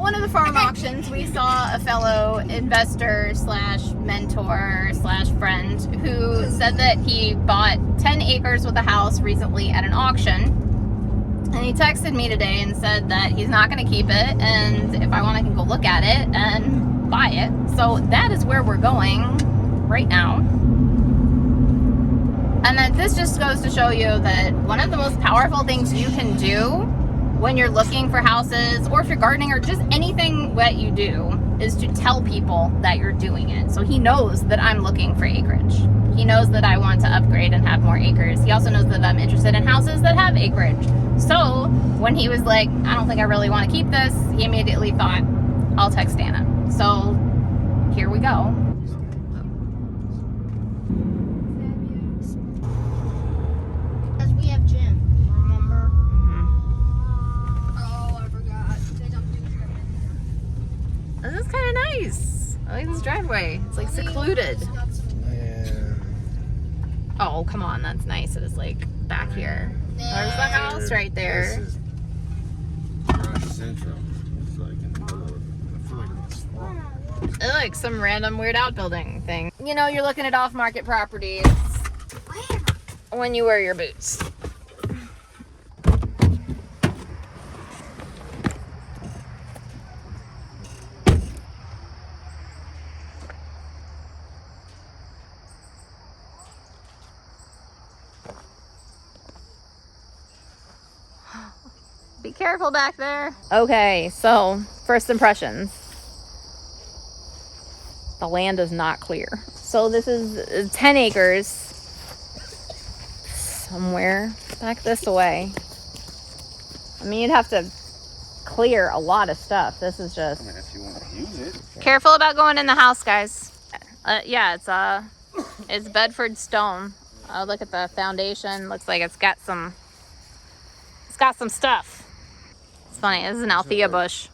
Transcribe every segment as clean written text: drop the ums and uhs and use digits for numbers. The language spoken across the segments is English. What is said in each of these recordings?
one of the farm auctions, we saw a fellow investor slash mentor slash friend who said that he bought 10 acres with a house recently at an auction. And he texted me today and said that he's not going to keep it, and if I want, I can go look at it and buy it. So that is where we're going right now. And then this just goes to show you that one of the most powerful things you can do when you're looking for houses, or if you're gardening, or just anything that you do, is to tell people that you're doing it. So he knows that I'm looking for acreage. He knows that I want to upgrade and have more acres. He also knows that I'm interested in houses that have acreage. So when he was like, I don't think I really want to keep this, he immediately thought, I'll text Anna. So here we go. Because we have gym, remember? Oh, I forgot. They don't do gym anymore. This is kind of nice. I like this driveway. It's like secluded. Oh, come on. That's nice. It is like back here. There's the house right there. This is Rush Central. It's like in the middle of, I feel like it's swamp. It's like some random weird outbuilding thing. You know, you're looking at off-market properties when you wear your boots. Be careful back there. Okay, so first impressions. The land is not clear. So this is 10 acres. Somewhere back this way. I mean, you'd have to clear a lot of stuff. This is just... I mean, if you want to use it. Careful about going in the house, guys. Yeah, it's Bedford stone. Look at the foundation. Looks like it's got some stuff. It's funny. This is an Althea bush.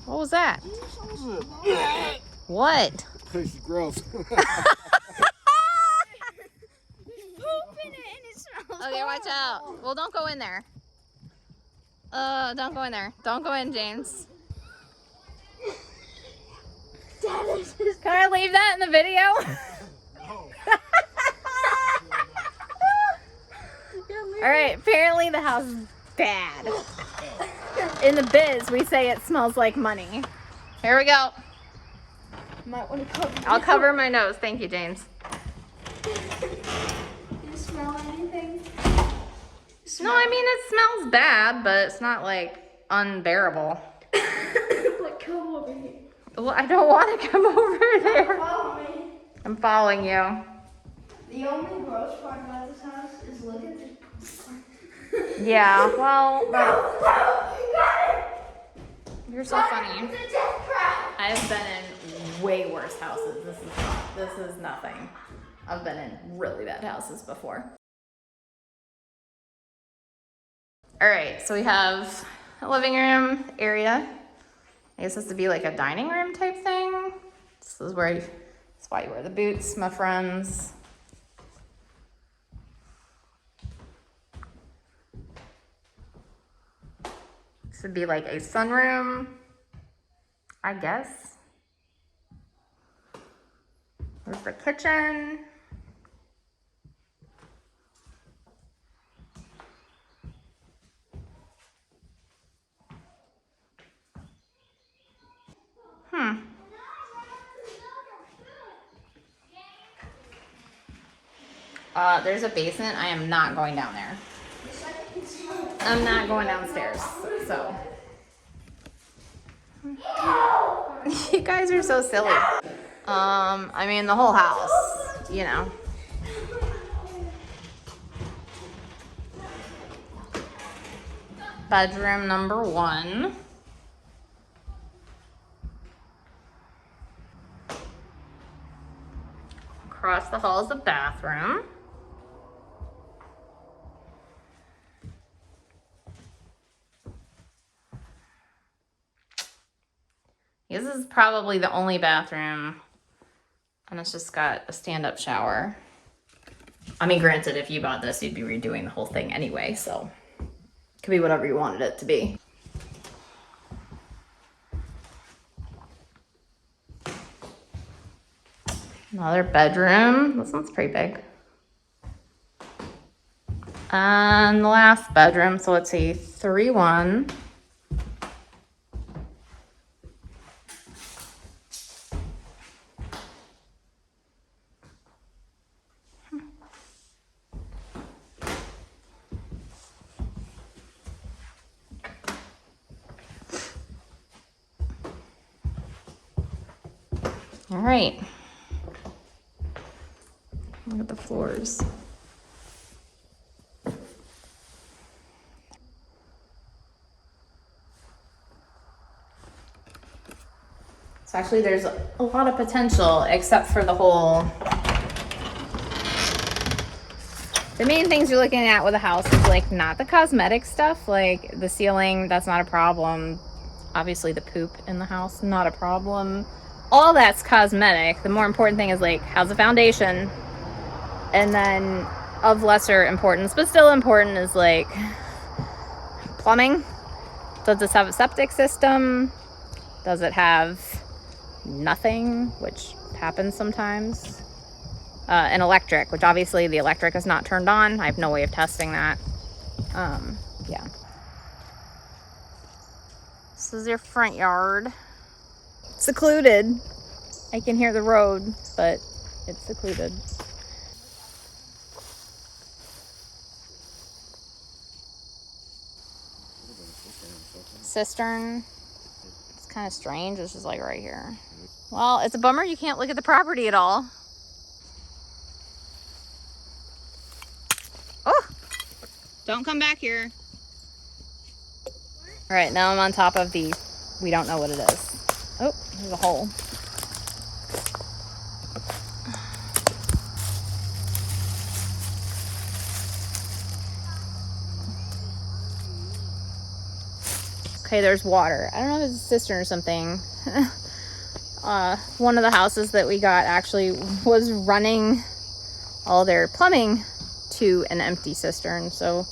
What was that? What? It's gross. Okay, watch out. Well, don't go in there. Don't go in there. Don't go in, James. Can I leave that in the video? All right, apparently the house is bad. In the biz, we say it smells like money. Here we go. Might want to cover. I'll cover my nose. Thank you, James. Do you smell anything? No, I mean, it smells bad, but it's not like unbearable. Like, come over here. Well, I don't want to come over there. Follow me. I'm following you. The only gross part about this house is look at this. Yeah, well, No, you got it. you're so funny. It's a death trap. I've been in way worse houses. This is nothing. I've been in really bad houses before. All right, so we have a living room area. I guess this would be like a dining room type thing. This is where that's why you wear the boots, my friends. This would be like a sunroom, I guess. There's the kitchen. There's a basement. I am not going down there. I'm not going downstairs, so. You guys are so silly. I mean, the whole house, you know. Bedroom number 1. Across the hall is the bathroom. This is probably the only bathroom And it's just got a stand-up shower. I mean, granted, if you bought this, you'd be redoing the whole thing anyway, so it could be whatever you wanted it to be. Another bedroom. This one's pretty big. And the last bedroom, so it's a 3-1. All right. Look at the floors. So actually there's a lot of potential, except for the main things you're looking at with a house is like not the cosmetic stuff, like the ceiling, that's not a problem. Obviously the poop in the house, not a problem. All that's cosmetic. The more important thing is like, how's the foundation? And then of lesser importance, but still important, is like plumbing. Does this have a septic system? Does it have nothing, which happens sometimes? An electric, which obviously the electric is not turned on. I have no way of testing that. Yeah. This is your front yard. Secluded. I can hear the road, but it's secluded. Cistern. It's kind of strange. It's just like right here. Well, it's a bummer you can't look at the property at all. Oh! Don't come back here. All right, now I'm on top of the, we don't know what it is. Oh, there's a hole. Okay, there's water. I don't know if it's a cistern or something. One of the houses that we got actually was running all their plumbing to an empty cistern, so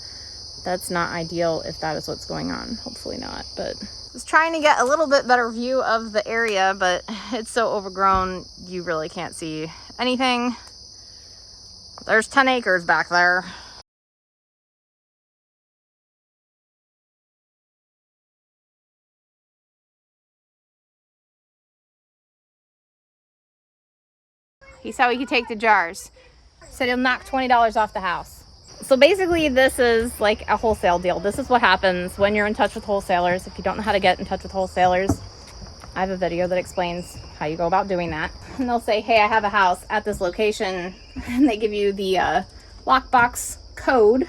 that's not ideal if that is what's going on. Hopefully not, but I was trying to get a little bit better view of the area, but it's so overgrown you really can't see anything. There's 10 acres back there. He said we could take the jars. Said he'll knock $20 off the house. So basically this is like a wholesale deal. This is what happens when you're in touch with wholesalers. If you don't know how to get in touch with wholesalers, I have a video that explains how you go about doing that. And they'll say, hey, I have a house at this location. And they give you the lockbox code.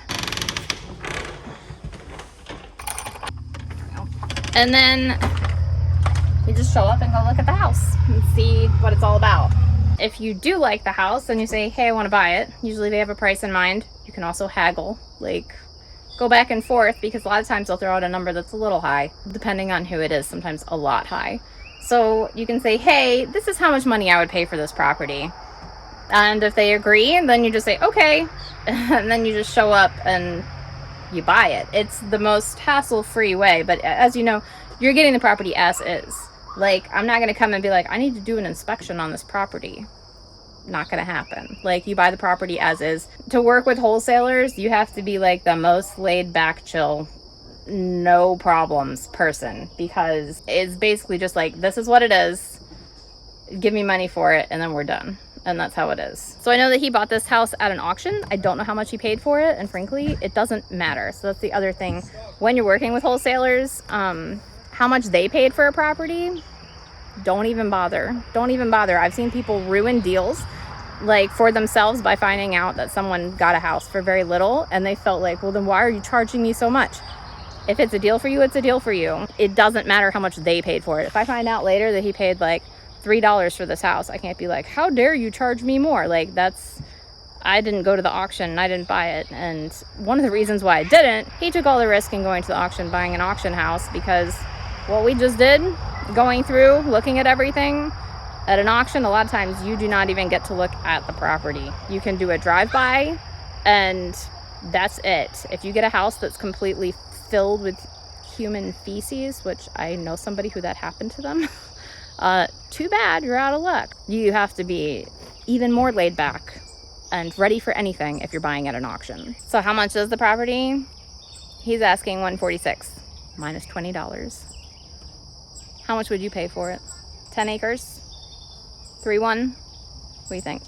And then you just show up and go look at the house and see what it's all about. If you do like the house and you say, hey, I want to buy it, usually they have a price in mind. You can also haggle, like go back and forth, because a lot of times they'll throw out a number that's a little high, depending on who it is, sometimes a lot high. So you can say, hey, this is how much money I would pay for this property. And if they agree, then you just say, okay. And then you just show up and you buy it. It's the most hassle-free way, but as you know, you're getting the property as is. Like, I'm not going to come and be like, I need to do an inspection on this property. Not going to happen. Like, you buy the property as is. To work with wholesalers, you have to be like the most laid back, chill, no problems person, because it's basically just like, this is what it is. Give me money for it, and then we're done. And that's how it is. So I know that he bought this house at an auction. I don't know how much he paid for it, and frankly, it doesn't matter. So that's the other thing. When you're working with wholesalers, how much they paid for a property, don't even bother. Don't even bother. I've seen people ruin deals like for themselves by finding out that someone got a house for very little, and they felt like, well, then why are you charging me so much? If it's a deal for you, it's a deal for you. It doesn't matter how much they paid for it. If I find out later that he paid like $3 for this house, I can't be like, how dare you charge me more? Like, that's, I didn't go to the auction and I didn't buy it. And one of the reasons why I didn't, he took all the risk in going to the auction, buying an auction house, because what we just did, going through, looking at everything, At an auction, a lot of times you do not even get to look at the property. You can do a drive-by and that's it. If you get a house that's completely filled with human feces, which I know somebody who that happened to them, too bad, you're out of luck. You have to be even more laid back and ready for anything if you're buying at an auction. So how much is the property? He's asking $146 minus $20. How much would you pay for it? 10 acres? 3-1? What do you think?